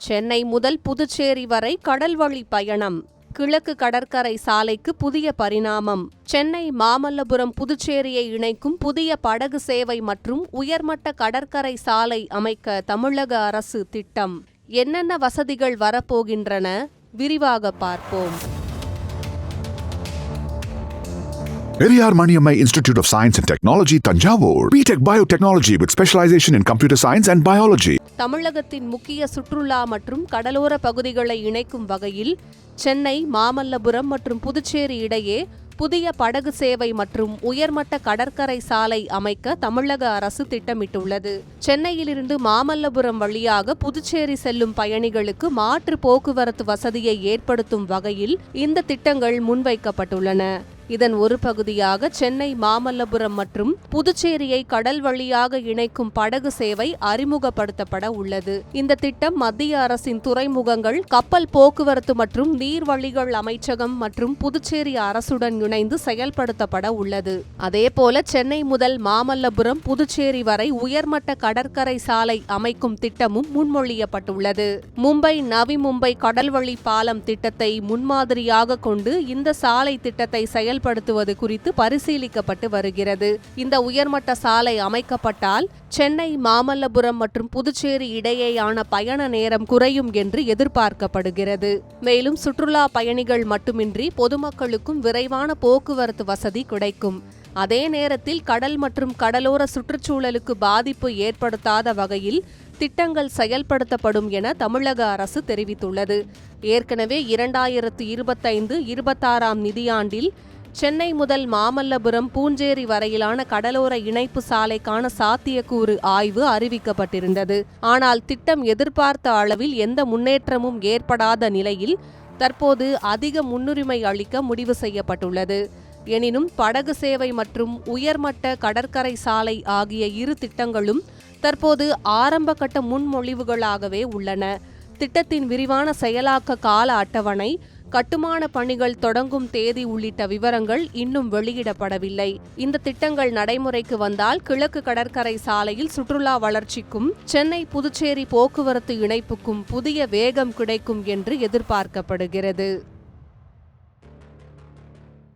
சென்னை முதல் புதுச்சேரி வரை கடல்வழி பயணம். கிழக்கு கடற்கரை சாலைக்கு புதிய பரிணாமம். சென்னை மாமல்லபுரம் புதுச்சேரியை இணைக்கும் புதிய படகு சேவை மற்றும் உயர்மட்ட கடற்கரை சாலை அமைக்க தமிழக அரசு திட்டம். என்னென்ன வசதிகள் வரப்போகின்றன? விரிவாக பார்ப்போம். Periyar Maniammai Institute of Science and Technology, Tanjavur. B.Tech Biotechnology with specialization in computer science and biology. தமிழகத்தின் முக்கிய சுற்றுலா மற்றும் கடலோர பகுதிகளை இணைக்கும் வகையில் சென்னை, மாமல்லபுரம் மற்றும் புதுச்சேரி இடையே புதிய படகு சேவை மற்றும் உயர்மட்ட கடற்கரை சாலை அமைக்க தமிழக அரசு திட்டமிட்டுள்ளது. சென்னையிலிருந்து மாமல்லபுரம் வழியாக புதுச்சேரி செல்லும் பயணிகளுக்கு மாற்று போக்குவரத்து வசதியை ஏற்படுத்தும் வகையில் இந்த திட்டங்கள் முன்வைக்கப்பட்டுள்ளன. இதன் ஒரு பகுதியாக சென்னை, மாமல்லபுரம் மற்றும் புதுச்சேரியை கடல் வழியாக இணைக்கும் படகு சேவை அறிமுகப்படுத்தப்பட உள்ளது. இந்த திட்டம் மத்திய அரசின் துறைமுகங்கள், கப்பல் போக்குவரத்து மற்றும் நீர்வழிகள் அமைச்சகம் மற்றும் புதுச்சேரி அரசுடன் இணைந்து செயல்படுத்தப்பட உள்ளது. அதேபோல சென்னை முதல் மாமல்லபுரம், புதுச்சேரி வரை உயர்மட்ட கடற்கரை சாலை அமைக்கும் திட்டமும் முன்மொழியப்பட்டுள்ளது. மும்பை நவி மும்பை கடல்வழி பாலம் திட்டத்தை முன்மாதிரியாக கொண்டு இந்த சாலை திட்டத்தை செயல்படுத்துவது குறித்து பரிசீலிக்கப்பட்டு வருகிறது. இந்த உயர்மட்ட சாலை அமைக்கப்பட்டால் சென்னை, மாமல்லபுரம் மற்றும் புதுச்சேரி இடையேயான பயண நேரம் குறையும் என்று எதிர்பார்க்கப்படுகிறது. மேலும் சுற்றுலா பயணிகள் மட்டுமின்றி பொதுமக்களுக்கும் விரைவான போக்குவரத்து வசதி கிடைக்கும். அதே நேரத்தில் கடல் மற்றும் கடலோர சுற்றுச்சூழலுக்கு பாதிப்பு ஏற்படுத்தாத வகையில் திட்டங்கள் செயல்படுத்தப்படும் என தமிழக அரசு தெரிவித்துள்ளது. ஏற்கனவே 2025-26 நிதியாண்டில் சென்னை முதல் மாமல்லபுரம், பூஞ்சேரி வரையிலான கடலோர இணைப்பு சாலைக்கான சாத்தியக்கூறு ஆய்வு அறிவிக்கப்பட்டிருந்தது. ஆனால் திட்டம் எதிர்பார்த்த அளவில் எந்த முன்னேற்றமும் ஏற்படாத நிலையில் தற்போது அதிக முன்னுரிமை அளிக்க முடிவு செய்யப்பட்டுள்ளது. எனினும் படகு சேவை மற்றும் உயர்மட்ட கடற்கரை சாலை ஆகிய இரு திட்டங்களும் தற்போது ஆரம்பகட்ட முன்மொழிவுகளாகவே உள்ளன. திட்டத்தின் விரிவான செயலாக்க கால அட்டவணை, கட்டுமான பணிகள் தொடங்கும் தேதி உள்ளிட்ட விவரங்கள் இன்னும் வெளியிடப்படவில்லை. இந்த திட்டங்கள் நடைமுறைக்கு வந்தால் கிழக்கு கடற்கரை சாலையில் சுற்றுலா வளர்ச்சிக்கும் சென்னை, புதுச்சேரி போக்குவரத்து இணைப்புக்கும் புதிய வேகம் கிடைக்கும் என்று எதிர்பார்க்கப்படுகிறது.